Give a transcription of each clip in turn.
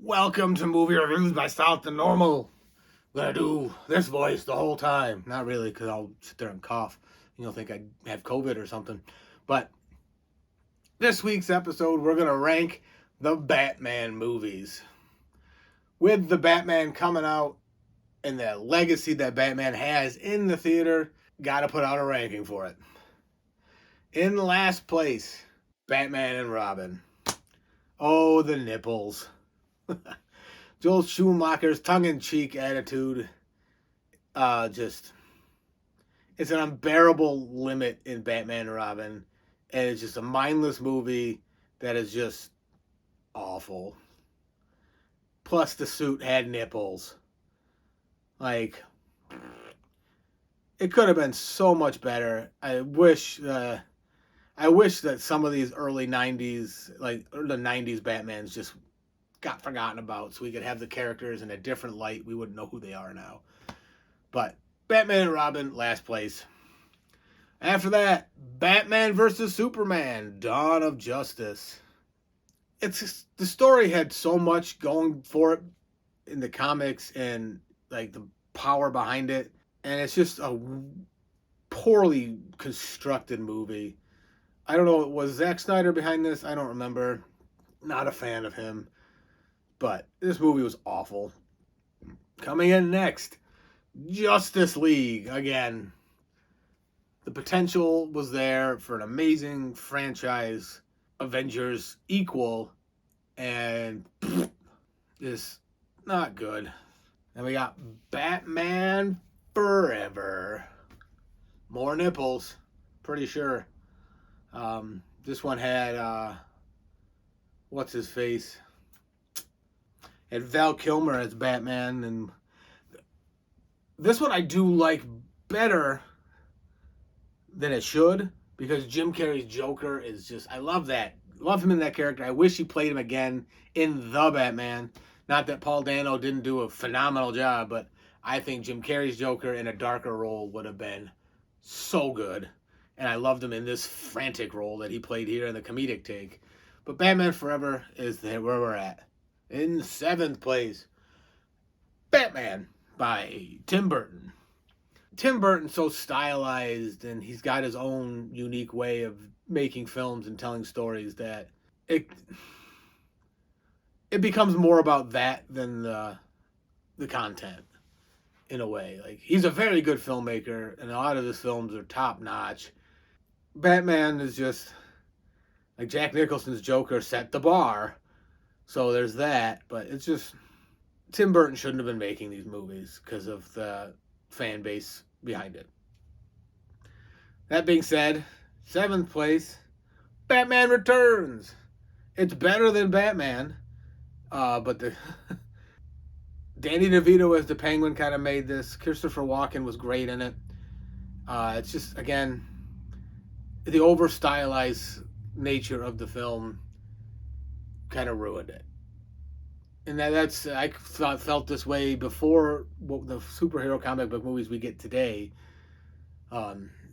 Welcome to Movie Reviews by South to Normal. I'm gonna do this voice the whole time. Not really, because I'll sit there and cough. You'll think I have COVID or something. But this week's episode, we're gonna rank the Batman movies. With the Batman coming out and the legacy that Batman has in the theater, gotta put out a ranking for it. In last place, Batman and Robin. Oh, the nipples. Joel Schumacher's tongue-in-cheek attitude, it's an unbearable limit in Batman and Robin, and it's just a mindless movie that is just awful. Plus, the suit had nipples. Like, it could have been so much better. I wish that some of these early '90s, like the '90s Batmans, just got forgotten about, so we could have the characters in a different light. We wouldn't know who they are now. But Batman and Robin, last place. After that, Batman vs. Superman, Dawn of Justice. The story had so much going for it in the comics and like the power behind it, and it's just a poorly constructed movie. I don't know, was Zack Snyder behind this? I don't remember. Not a fan of him. But this movie was awful. Coming in next, Justice League. Again, the potential was there for an amazing franchise, Avengers equal, and just not good. And we got Batman Forever. More nipples, pretty sure. This one had, what's his face? And Val Kilmer as Batman, and this one I do like better than it should, because Jim Carrey's Joker is just, I love that. Love him in that character. I wish he played him again in The Batman. Not that Paul Dano didn't do a phenomenal job, but I think Jim Carrey's Joker in a darker role would have been so good. And I loved him in this frantic role that he played here in the comedic take. But Batman Forever is where we're at. In 7th place, Batman by Tim Burton. Tim Burton's so stylized, and he's got his own unique way of making films and telling stories that it becomes more about that than the content, in a way. Like, he's a very good filmmaker, and a lot of his films are top notch. Batman is just like Jack Nicholson's Joker set the bar. So there's that, but it's just, Tim Burton shouldn't have been making these movies because of the fan base behind it. That being said, 7th place, Batman Returns. It's better than Batman, but the Danny DeVito as the Penguin kind of made this. Christopher Walken was great in it. It's just, again, the over-stylized nature of the film kind of ruined it. And that's, I felt this way before the superhero comic book movies we get today.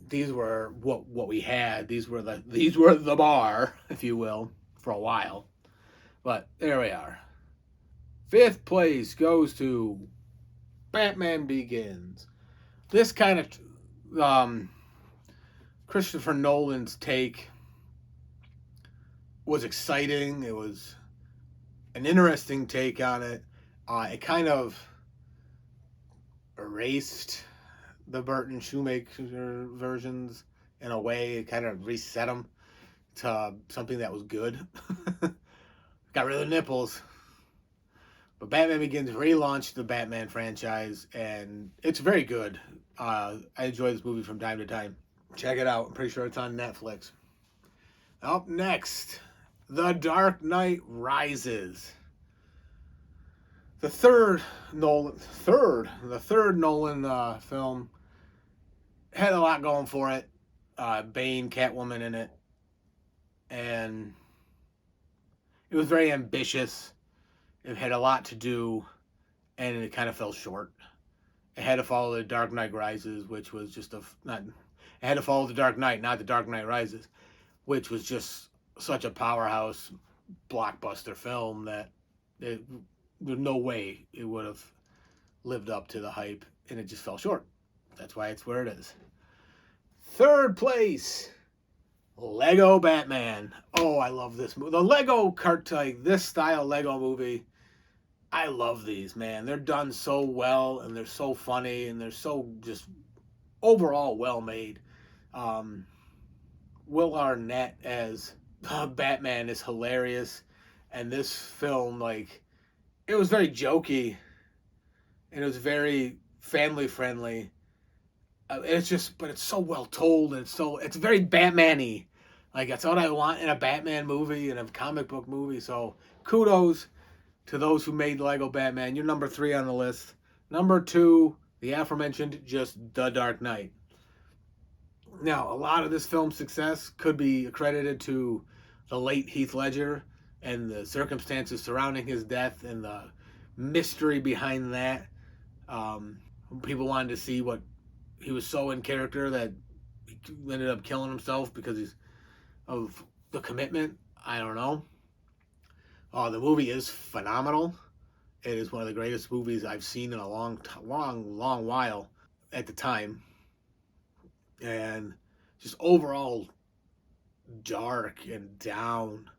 These were what we had. These were the bar, if you will, for a while. But there we are. 5th place goes to Batman Begins. This kind of Christopher Nolan's take was exciting. It was an interesting take on it. It kind of erased the Burton Shoemaker versions in a way. It kind of reset them to something that was good. Got rid of the nipples. But Batman Begins relaunched the Batman franchise, and it's very good. I enjoy this movie from time to time. Check it out. I'm pretty sure it's on Netflix. Up next, The Dark Knight Rises. The third Nolan film had a lot going for it. Bane, Catwoman in it, and it was very ambitious. It had a lot to do, and it kind of fell short. It had to follow The Dark Knight Rises, which was just it had to follow The Dark Knight, not The Dark Knight Rises, which was just such a powerhouse blockbuster film that it there's no way it would have lived up to the hype, and it just fell short. That's why it's where it is. Third place, Lego Batman. Oh, I love this movie. The Lego like this style Lego movie. I love these, man. They're done so well, and they're so funny, and they're so just overall well made. Will Arnett as Batman is hilarious, and this film, like, it was very jokey, and it was very family friendly. It's just, but it's so well told, and it's very Batman-y. Like, that's what I want in a Batman movie and a comic book movie. So kudos to those who made Lego Batman. You're number 3 on the list. Number 2, the aforementioned, just The Dark Knight. Now, a lot of this film's success could be accredited to the late Heath Ledger and the circumstances surrounding his death and the mystery behind that. People wanted to see what he was so in character that he ended up killing himself because of the commitment. I don't know. The movie is phenomenal. It is one of the greatest movies I've seen in a long while at the time. And just overall dark and down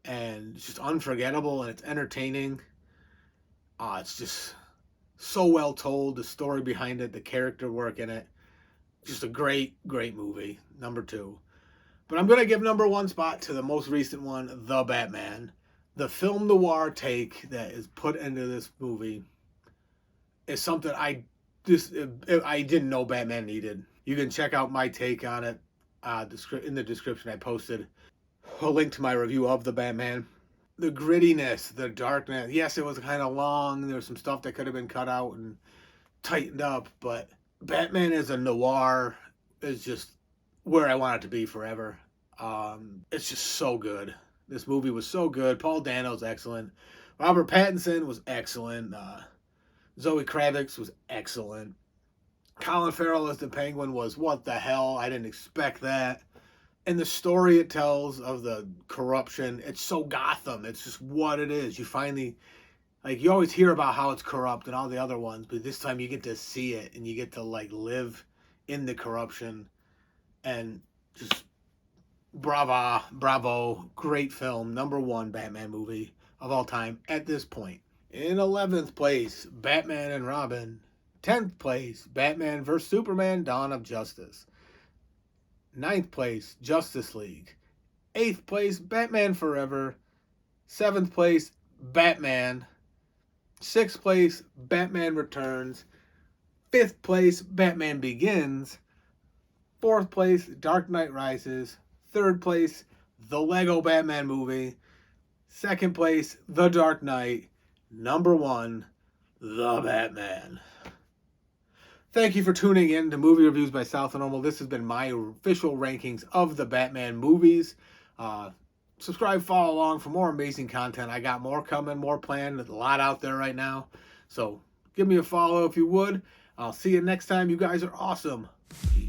and just unforgettable, and it's entertaining. It's just so well told, the story behind it, the character work in it. Just a great movie. Number 2. But I'm going to give number 1 spot to the most recent one, The Batman. The film noir take that is put into this movie is something I didn't know Batman needed. You can check out my take on it in the description. I posted a link to my review of The Batman. The grittiness, the darkness. Yes, it was kind of long. There was some stuff that could have been cut out and tightened up, but Batman as a noir is just where I want it to be forever. It's just so good. This movie was so good. Paul Dano's excellent. Robert Pattinson was excellent. Zoe Kravitz was excellent. Colin Farrell as the Penguin was what the hell. I didn't expect that. And the story it tells of the corruption, it's so Gotham. It's just what it is. You finally, like, you always hear about how it's corrupt and all the other ones, but this time you get to see it and you get to, like, live in the corruption. And just bravo, great film. Number 1 Batman movie of all time at this point. In 11th place, Batman and Robin. 10th place, Batman vs. Superman, Dawn of Justice. 9th place, Justice League. 8th place, Batman Forever. 7th place, Batman. 6th place, Batman Returns. 5th place, Batman Begins. 4th place, Dark Knight Rises. 3rd place, the Lego Batman movie. 2nd place, The Dark Knight. Number 1, The Batman. Thank you for tuning in to Movie Reviews by South of Normal. This has been my official rankings of the Batman movies. Subscribe, follow along for more amazing content. I got more coming, more planned. There's a lot out there right now. So give me a follow if you would. I'll see you next time. You guys are awesome. Peace.